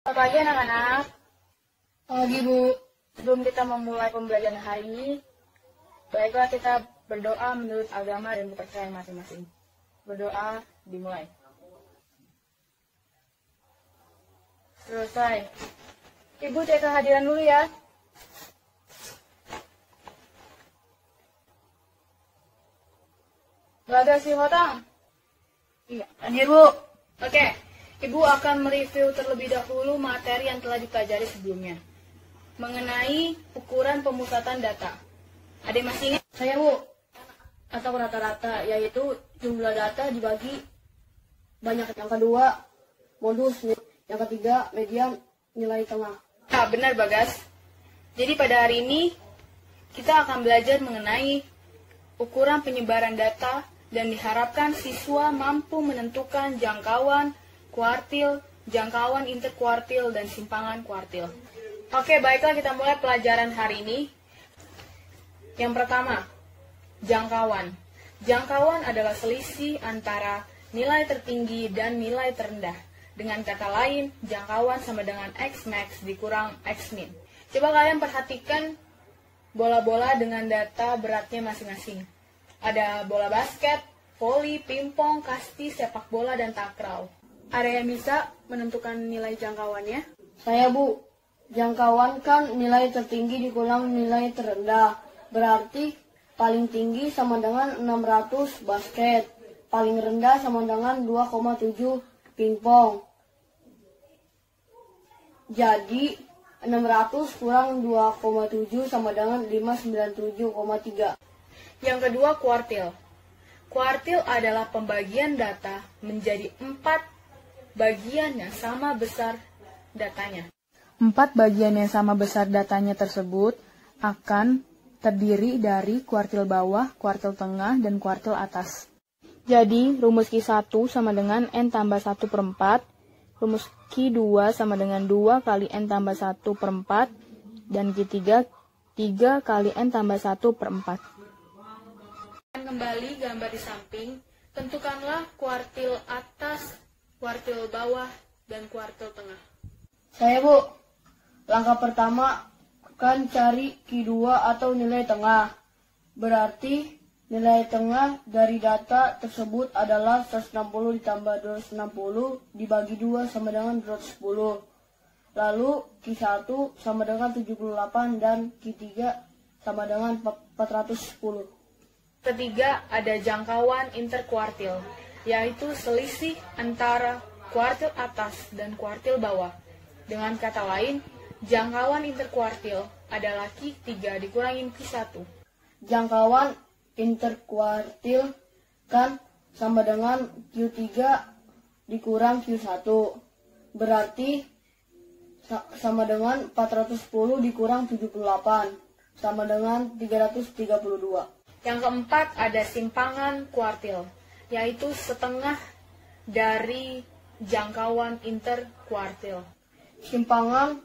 Selamat pagi anak-anak. Pagi, Bu. Sebelum kita memulai pembelajaran hari ini, baiklah kita berdoa menurut agama dan kepercayaan masing-masing. Berdoa dimulai. Selesai. Ibu cek kehadiran dulu ya. Gak ada si Hotang? Iya, hadir Bu. Oke, Ibu akan mereview terlebih dahulu materi yang telah dipelajari sebelumnya mengenai ukuran pemusatan data. Ada yang masih ingat? Saya, Bu. Atau rata-rata, yaitu jumlah data dibagi banyak. Yang kedua, modus. Yang ketiga, median, nilai tengah. Ah, benar Bagas. Jadi pada hari ini kita akan belajar mengenai ukuran penyebaran data dan diharapkan siswa mampu menentukan jangkauan kuartil, jangkauan interkuartil, dan simpangan kuartil. Oke, baiklah kita mulai pelajaran hari ini. Yang pertama, jangkauan. Jangkauan adalah selisih antara nilai tertinggi dan nilai terendah. Dengan kata lain, jangkauan sama dengan X max dikurang X min. Coba kalian perhatikan bola-bola dengan data beratnya masing-masing. Ada bola basket, voli, pingpong, kasti, sepak bola, dan takraw. Ada yang bisa menentukan nilai jangkauannya? Saya, Bu. Jangkauan kan nilai tertinggi dikurang nilai terendah. Berarti paling tinggi sama dengan 600 basket. Paling rendah sama dengan 2,7 pingpong. Jadi 600 kurang 2,7 sama dengan 597,3. Yang kedua, kuartil. Kuartil adalah pembagian data menjadi 4 bagian yang sama besar datanya. 4 bagian yang sama besar datanya tersebut akan terdiri dari kuartil bawah, kuartil tengah, dan kuartil atas. Jadi, rumus Q1 sama dengan N tambah 1 per 4, rumus Q2 sama dengan 2 kali N tambah 1 per 4, dan Q3, 3 kali N tambah 1 per 4. Kembali gambar di samping, tentukanlah kuartil atas, kuartil bawah, dan kuartil tengah. Saya, Bu. Langkah pertama kan cari Q2 atau nilai tengah. Berarti nilai tengah dari data tersebut adalah 160 ditambah 260 dibagi 2 sama dengan 210. Lalu Q1 sama dengan 78 dan Q3 sama dengan 410. Ketiga, ada jangkauan interkuartil, yaitu selisih antara kuartil atas dan kuartil bawah. Dengan kata lain, jangkauan interkuartil adalah Q3 dikurangin Q1. Jangkauan interkuartil kan sama dengan Q3 dikurang Q1. Berarti sama dengan 410 dikurang 78. Sama dengan 332. Yang keempat, ada simpangan kuartil, yaitu setengah dari jangkauan interkuartil. Simpangan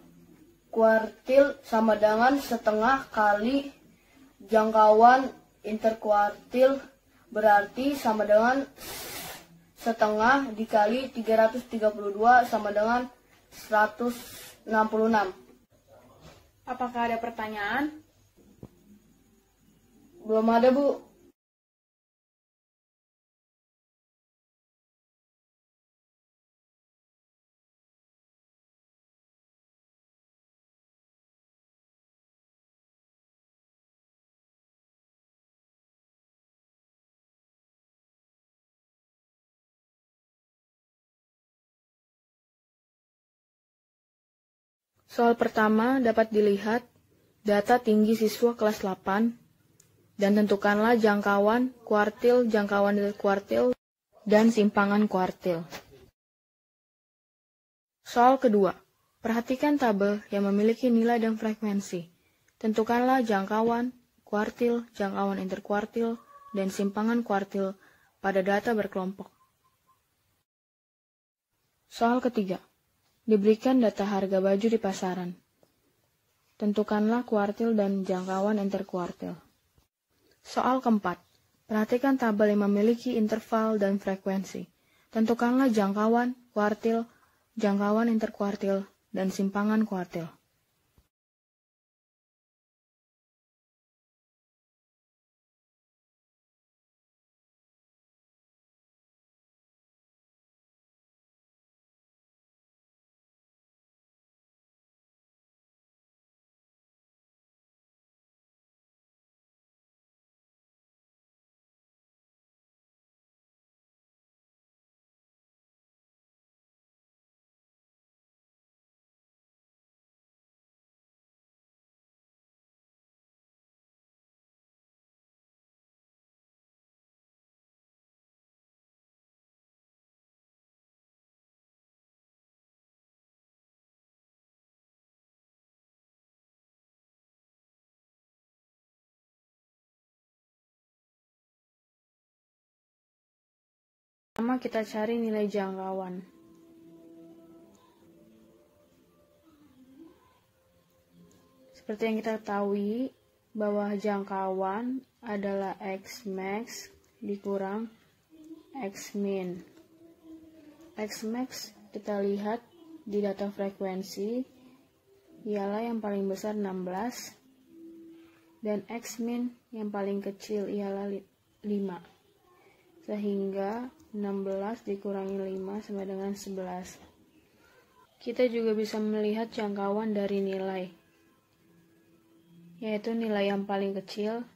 kuartil sama dengan setengah kali jangkauan interkuartil, berarti sama dengan setengah dikali 332 sama dengan 166. Apakah ada pertanyaan? Belum ada, Bu. Soal pertama dapat dilihat data tinggi siswa kelas 8 dan tentukanlah jangkauan kuartil, jangkauan interkuartil, dan simpangan kuartil. Soal kedua, perhatikan tabel yang memiliki nilai dan frekuensi. Tentukanlah jangkauan kuartil, jangkauan interkuartil, dan simpangan kuartil pada data berkelompok. Soal ketiga, diberikan data harga baju di pasaran. Tentukanlah kuartil dan jangkauan interkuartil. Soal keempat, perhatikan tabel yang memiliki interval dan frekuensi. Tentukanlah jangkauan, kuartil, jangkauan interkuartil, dan simpangan kuartil. Pertama kita cari nilai jangkauan. Seperti yang kita ketahui bahwa jangkauan adalah X max dikurang X min. X max kita lihat di data frekuensi ialah yang paling besar 16 dan X min yang paling kecil ialah 5. Sehingga 16 dikurangi 5 sama dengan 11. Kita juga bisa melihat jangkauan dari nilai, yaitu nilai yang paling kecil,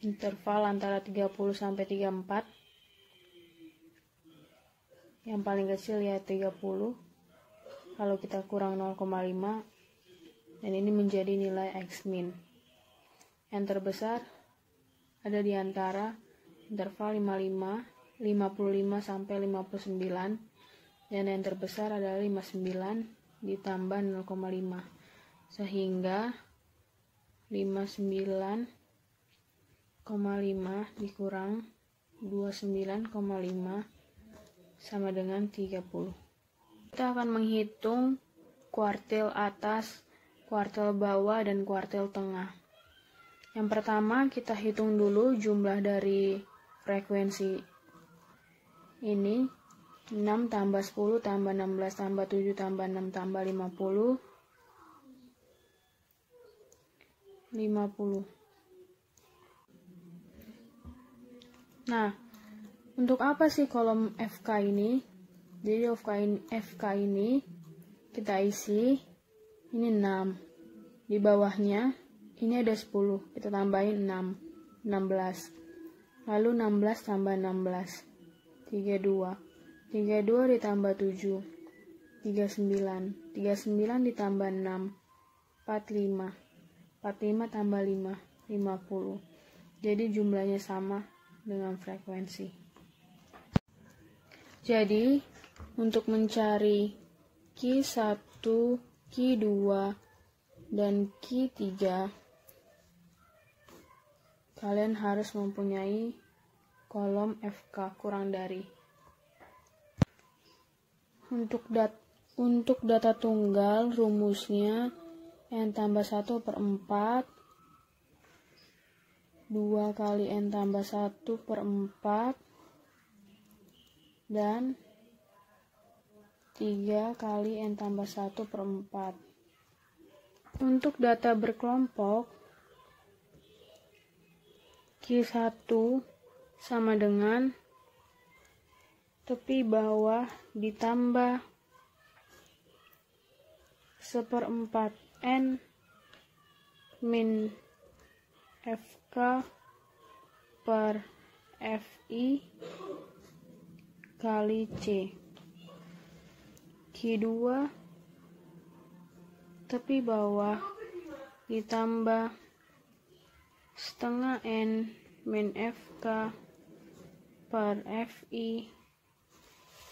interval antara 30 sampai 34. Yang paling kecil ya 30. Kalau kita kurang 0,5, dan ini menjadi nilai X min. Yang terbesar ada di antara interval 55 sampai 59, dan yang terbesar adalah 59 ditambah 0,5, sehingga 59,5 dikurang 29,5 sama dengan 30. Kita akan menghitung kuartil atas, kuartil bawah, dan kuartil tengah. Yang pertama kita hitung dulu jumlah dari frekuensi ini. 6 tambah 10 tambah 16 tambah 7 tambah 6 tambah 50. Nah, untuk apa sih kolom FK ini? Jadi FK ini kita isi, ini 6. Di bawahnya ini ada 10, kita tambahin 16. Lalu 16 tambah 16. 32 ditambah 7, 39 ditambah 6, 45 tambah 5, 50. Jadi jumlahnya sama dengan frekuensi. Jadi untuk mencari Q1, Q2, dan Q3, kalian harus mempunyai kolom FK kurang dari. Untuk data tunggal, rumusnya N tambah 1 per 4, 2 kali N tambah 1 per 4, dan 3 kali N tambah 1 per 4. Untuk data berkelompok, Q1 sama dengan tepi bawah ditambah 1/4 N min FK per FI kali C. Q2 tepi bawah ditambah setengah N min FK per FI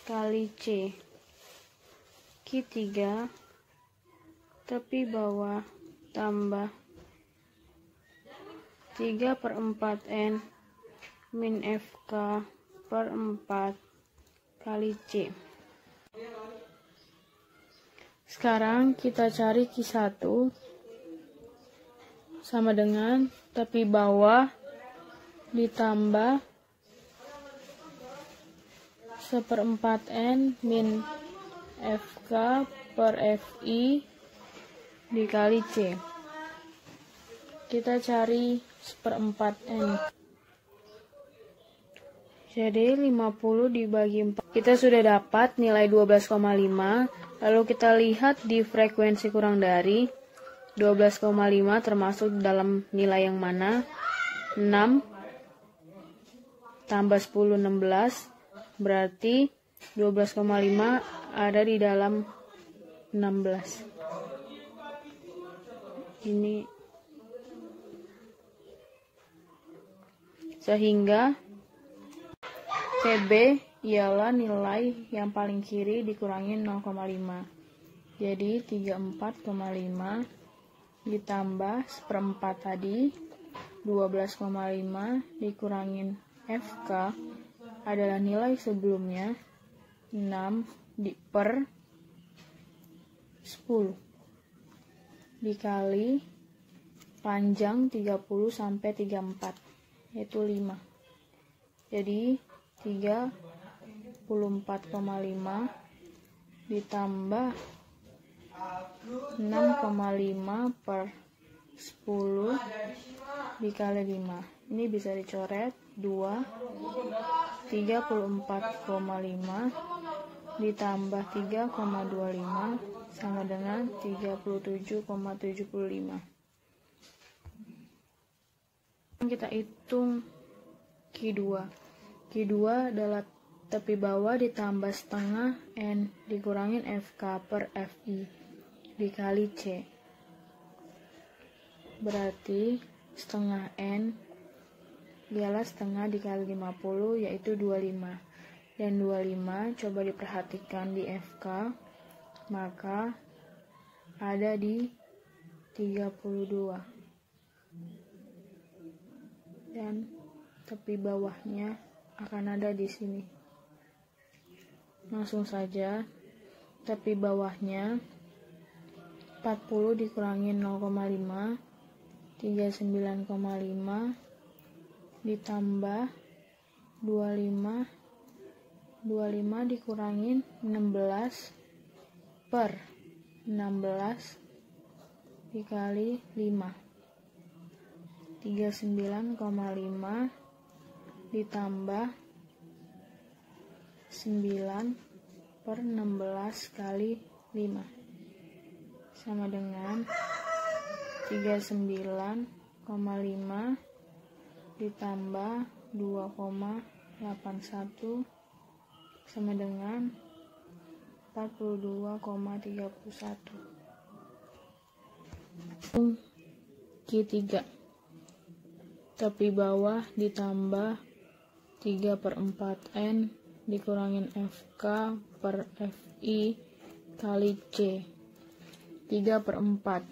kali C. Q3 tepi bawah tambah 3/4 N min FK per 4 kali C. Sekarang kita cari Q1 sama dengan tepi bawah ditambah 1/4 N min FK per FI dikali C. Kita cari seperempat N. Jadi 50 dibagi 4. Kita sudah dapat nilai 12,5. Lalu kita lihat di frekuensi kurang dari 12,5 termasuk dalam nilai yang mana? 6 tambah 10 16. Berarti 12,5 ada di dalam 16. Ini sehingga CB ialah nilai yang paling kiri dikurangin 0,5. Jadi 34,5 ditambah seperempat tadi 12,5 dikurangin FK adalah nilai sebelumnya 6 per 10 dikali panjang 30 sampai 34 yaitu 5. Jadi 34,5 ditambah 6,5 per 10 dikali 5. Ini bisa dicoret 2. 34,5 ditambah 3,25 sama dengan 37,75. Kita hitung Q2. Q2 adalah tepi bawah ditambah setengah N dikurangin FK per FI dikali C. Berarti setengah N ialah setengah dikali 50 yaitu 25. Dan 25 coba diperhatikan di FK, maka ada di 32. Dan tepi bawahnya akan ada di sini. Langsung saja, tepi bawahnya 40 dikurangin 0,5, 39,5 ditambah 25 dikurangin 16 per 16 dikali 5. 39,5 ditambah 9 per 16 kali 5 sama dengan 39,5 ditambah 2,81 sama dengan 42,31. Q3 tepi bawah ditambah 3/4 N dikurangin FK per FI kali C. 3/4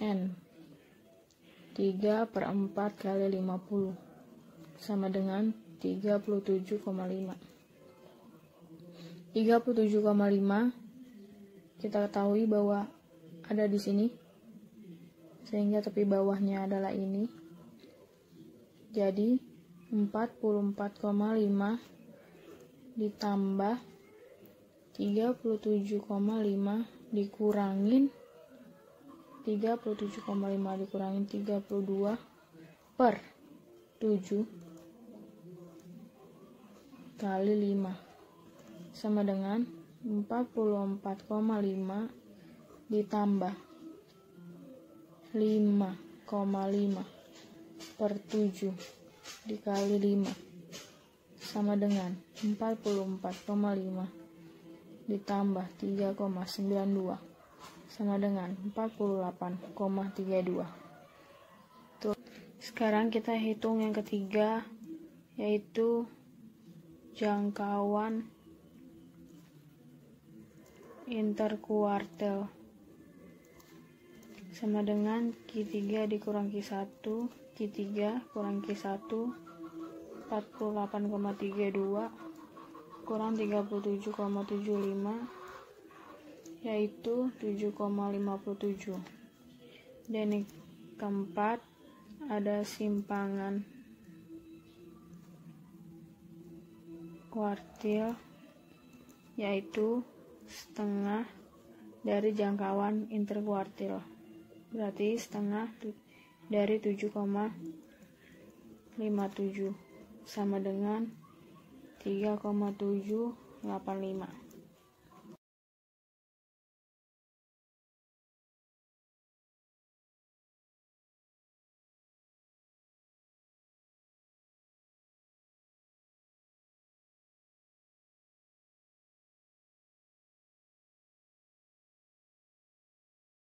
N 3/4 kali 50 sama dengan 37,5. 37,5 kita ketahui bahwa ada di sini, sehingga tepi bawahnya adalah ini. Jadi 44,5 ditambah 37,5 dikurangin 32 per 7 kali 5 sama dengan 44,5 ditambah 5,5 per 7 dikali 5 sama dengan 44,5 ditambah 3,92 sama dengan 48,32. Sekarang kita hitung yang ketiga, yaitu jangkauan interkuartil sama dengan Q3 dikurang Q1, Q3 kurang Q1 48,32 kurang 37,75 yaitu 7,57. Dan yang keempat ada simpangan kuartil yaitu setengah dari jangkauan interkuartil. Berarti setengah dari 7,57 sama dengan 3,785.